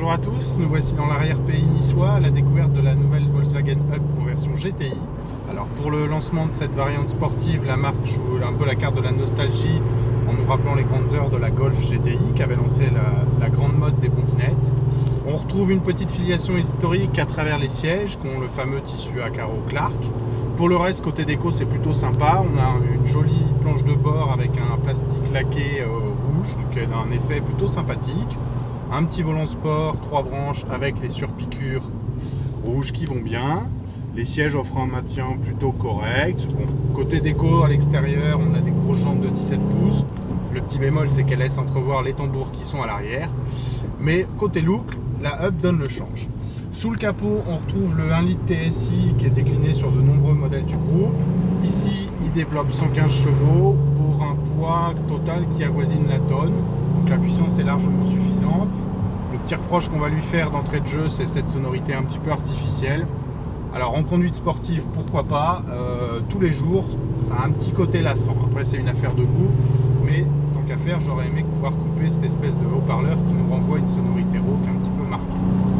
Bonjour à tous, nous voici dans l'arrière-pays niçois à la découverte de la nouvelle Volkswagen Up en version GTI. Alors pour le lancement de cette variante sportive, la marque joue un peu la carte de la nostalgie en nous rappelant les grandes heures de la Golf GTI qui avait lancé la grande mode des bombinettes. On retrouve une petite filiation historique à travers les sièges qui ont le fameux tissu à carreaux Clark. Pour le reste, côté déco, c'est plutôt sympa. On a une jolie planche de bord avec un plastique laqué rouge, donc un effet plutôt sympathique. Un petit volant sport, 3 branches avec les surpiqûres rouges qui vont bien. Les sièges offrent un maintien plutôt correct. Bon, côté déco, à l'extérieur, on a des grosses jantes de 17 pouces. Le petit bémol, c'est qu'elle laisse entrevoir les tambours qui sont à l'arrière. Mais côté look, la Up donne le change. Sous le capot, on retrouve le 1 litre TSI qui est décliné sur de nombreux modèles du groupe. Ici, il développe 115 chevaux pour un poids total qui avoisine la tonne. Donc la puissance est largement suffisante. Le petit reproche qu'on va lui faire d'entrée de jeu, c'est cette sonorité un petit peu artificielle. Alors en conduite sportive, pourquoi pas, tous les jours, ça a un petit côté lassant. Après c'est une affaire de goût, mais tant qu'à faire, j'aurais aimé pouvoir couper cette espèce de haut-parleur qui nous renvoie une sonorité rauque un petit peu marquée.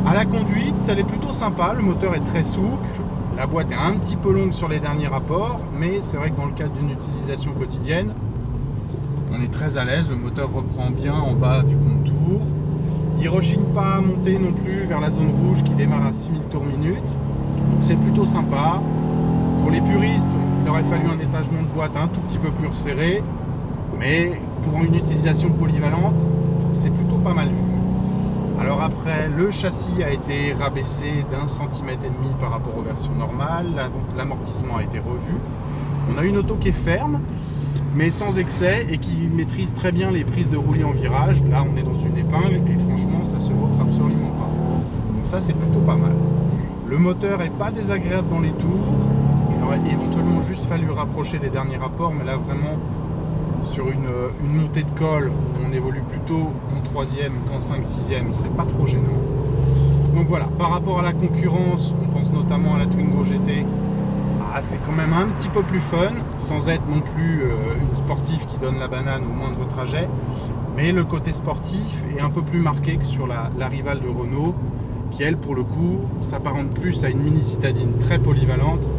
À la conduite, ça l'est plutôt sympa, le moteur est très souple, la boîte est un petit peu longue sur les derniers rapports, mais c'est vrai que dans le cadre d'une utilisation quotidienne, on est très à l'aise, le moteur reprend bien en bas du contour. Il rechigne pas à monter non plus vers la zone rouge qui démarre à 6000 tours minute. Donc c'est plutôt sympa. Pour les puristes, il aurait fallu un étagement de boîte un tout petit peu plus resserré. Mais pour une utilisation polyvalente, c'est plutôt pas mal vu. Alors après, le châssis a été rabaissé d'1,5 cm par rapport aux versions normales. L'amortissement a été revu. On a une auto qui est ferme, mais sans excès et qui maîtrise très bien les prises de roulis en virage. Là on est dans une épingle et franchement ça se vautre absolument pas. Donc ça c'est plutôt pas mal. Le moteur est pas désagréable dans les tours. Il aurait éventuellement juste fallu rapprocher les derniers rapports, mais là vraiment sur une montée de col où on évolue plutôt en 3e qu'en 5-6e, c'est pas trop gênant. Donc voilà, par rapport à la concurrence, on pense notamment à la Twingo GT. C'est quand même un petit peu plus fun, sans être non plus une sportive qui donne la banane au moindre trajet, mais le côté sportif est un peu plus marqué que sur la rivale de Renault, qui elle pour le coup s'apparente plus à une mini citadine très polyvalente,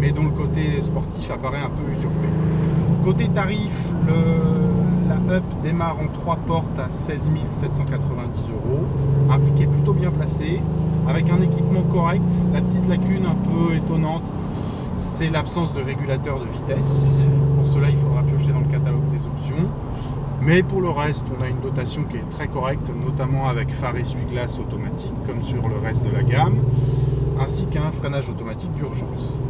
mais dont le côté sportif apparaît un peu usurpé. Côté tarif, la Up démarre en 3 portes à 16 790 €, un prix qui est plutôt bien placé, avec un équipement correct. La petite lacune un peu étonnante, c'est l'absence de régulateur de vitesse. Pour cela, il faudra piocher dans le catalogue des options. Mais pour le reste, on a une dotation qui est très correcte, notamment avec phare essuie-glace automatique, comme sur le reste de la gamme, ainsi qu'un freinage automatique d'urgence.